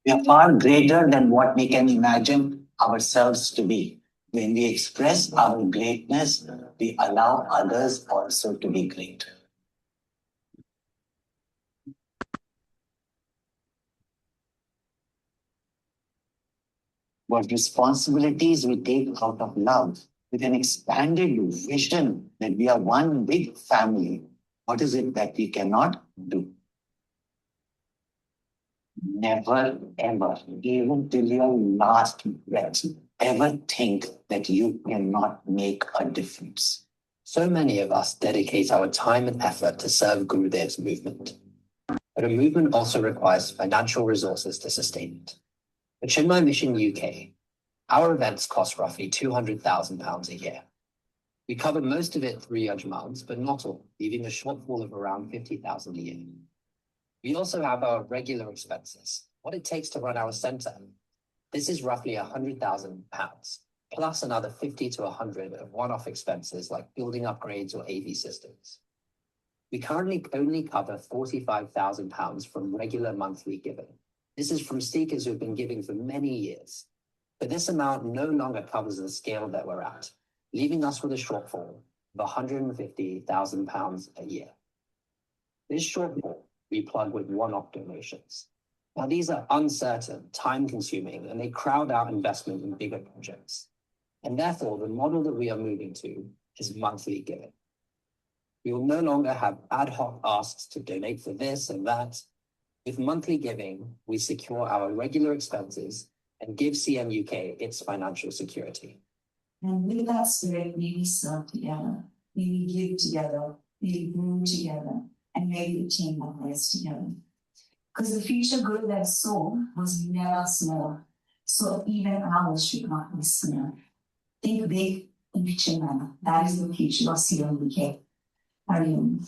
Speaker 13: We are far greater than what we can imagine ourselves to be. When we express our greatness, we allow others also to be great. What responsibilities we take out of love with an expanded vision that we are one big family. What is it that we cannot do? Never, ever, even till your last breath, ever think that you cannot make a difference.
Speaker 14: So many of us dedicate our time and effort to serve Gurudev's movement. But a movement also requires financial resources to sustain it. At Chinmay Mission UK, our events cost roughly £200,000 a year. We cover most of it through Yajmans, but not all, leaving a shortfall of around £50,000 a year. We also have our regular expenses, what it takes to run our centre. This is roughly £100,000, plus another 50 to 100 of one-off expenses like building upgrades or AV systems. We currently only cover £45,000 from regular monthly giving. This is from seekers who have been giving for many years. But this amount no longer covers the scale that we're at, leaving us with a shortfall of £150,000 a year. This shortfall we plug with one-off donations. Now, these are uncertain, time-consuming, and they crowd out investment in bigger projects. And therefore, the model that we are moving to is monthly giving. We will no longer have ad hoc asks to donate for this and that. With monthly giving, we secure our regular expenses and give CM UK its financial security.
Speaker 15: And with that spirit, may we serve together, may we give together, may we grow together, and may we attain our highest together. Because the future Gurudev saw was never small, so even ours should not be small. Think big and picture manner. That is the future of CM UK. Hari Om.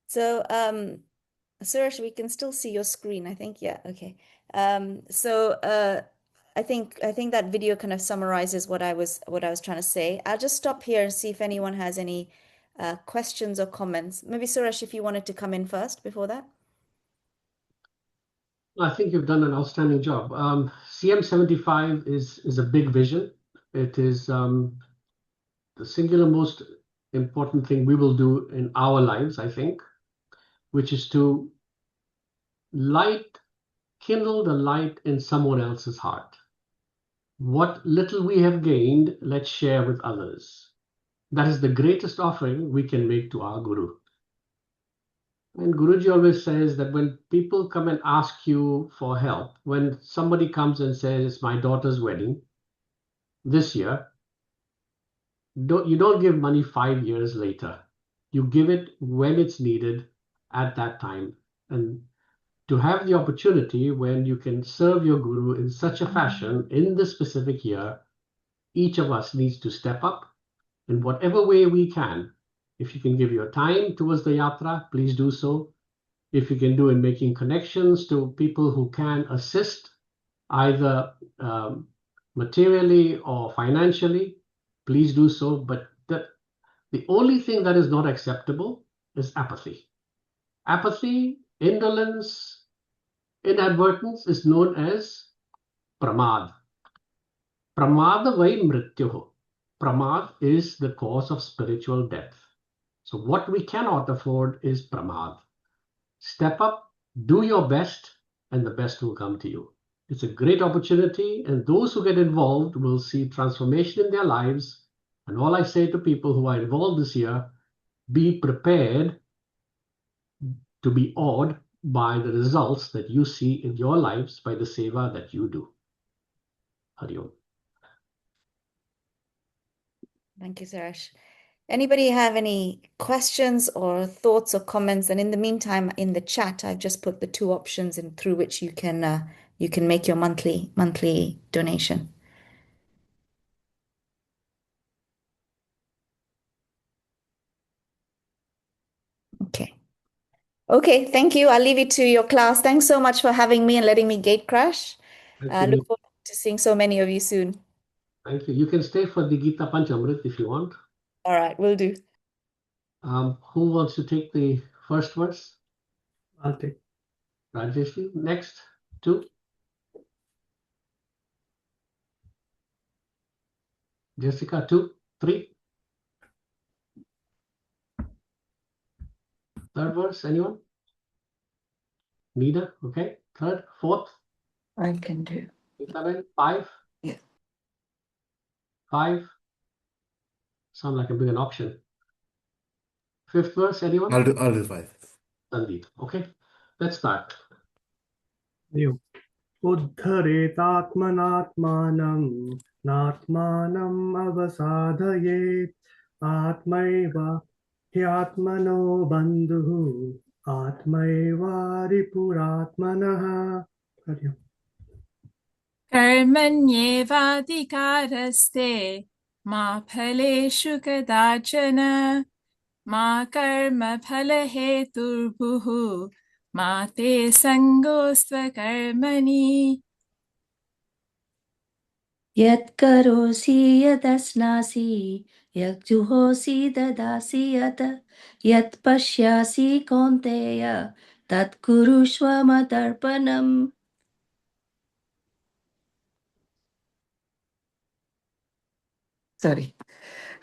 Speaker 12: So, Suresh, we can still see your screen, I think. Yeah, okay. I think that video kind of summarizes what I was trying to say. I'll just stop here and see if anyone has any questions or comments. Maybe Suresh, if you wanted to come in first before that.
Speaker 1: I think you've done an outstanding job. CM75 is a big vision. It is the singular most important thing we will do in our lives, I think, which is to kindle the light in someone else's heart. what little we have gained, let's share with others. That is the greatest offering we can make to our Guru. And Guruji always says that when people come and ask you for help, when somebody comes and says, it's my daughter's wedding this year, you don't give money 5 years later. You give it when it's needed at that time. And to have the opportunity when you can serve your Guru in such a fashion in this specific year, each of us needs to step up in whatever way we can. If you can give your time towards the yatra, please do so. If you can do in making connections to people who can assist, either materially or financially, please do so. But the only thing that is not acceptable is apathy. Apathy, indolence, inadvertence is known as pramad. Pramada vai mrityuh. Pramad is the cause of spiritual death. So what we cannot afford is pramad. Step up, do your best, and the best will come to you. It's a great opportunity, and those who get involved will see transformation in their lives. And all I say to people who are involved this year, be prepared to be awed by the results that you see in your lives by the seva that you do. Hari Om.
Speaker 12: Thank you, Suresh. Anybody have any questions or thoughts or comments? And in the meantime, in the chat, I've just put the 2 options in through which you can make your monthly donation. Okay, thank you. I'll leave it to your class. Thanks so much for having me and letting me gate crash. Look forward to seeing so many of you soon.
Speaker 1: Thank you. You can stay for the Gita Panchamrit if you want.
Speaker 12: All right, will do.
Speaker 1: Who wants to take the first verse?
Speaker 8: I'll take.
Speaker 1: Rajesh, next, 2. Jessica, 2, 3. Third verse, anyone? Neither, okay. Third, fourth?
Speaker 6: I can do.
Speaker 1: 5?
Speaker 6: Yeah.
Speaker 1: 5? Sound like a big an option. Fifth verse, anyone?
Speaker 5: I'll do 5.
Speaker 1: Sandeep, okay. Let's start.
Speaker 8: You. Uddharetatmanatmanam natmanam avasadhayet atmaiva hyatmano bandhuhu atmaiva ripuratmanaha.
Speaker 4: Karmanyevadhikaraste ma phaleshu kadachana ma karma phalaheturbuhu ma te sangosva karmani.
Speaker 11: Yat karosi yadasnasi yat juhosi dadasi yat pashyasi konteya tat kurushva matarpanam.
Speaker 6: Sorry.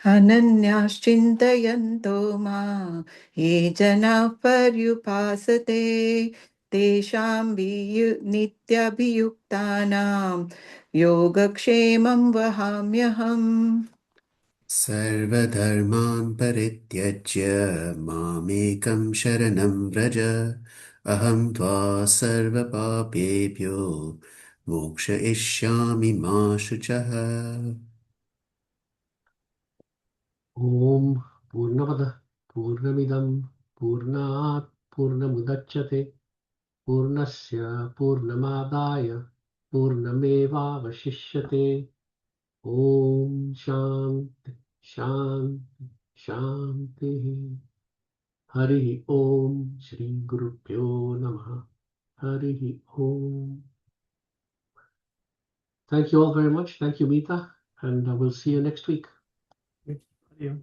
Speaker 6: Ananyaschintayanto ma ye jana paryupasate tesham nityabhiyuktanam yogakshemam vahamyaham.
Speaker 5: Sarvadharman parityajya mamekam sharanam vraja aham tva sarva papebhyo moksha ishyami ma shuchaha.
Speaker 1: Om Purnamada Purnamidam Purnat Purnamudachyate Purnasya Purnamadaya Purnameva Vashishyate. Om Shanti Shanti Shanti. Hari Om Shri Guru Pyo Namaha. Hari Om. Thank you all very much. Thank you, Meeta. And we'll see you next week.
Speaker 8: Yeah.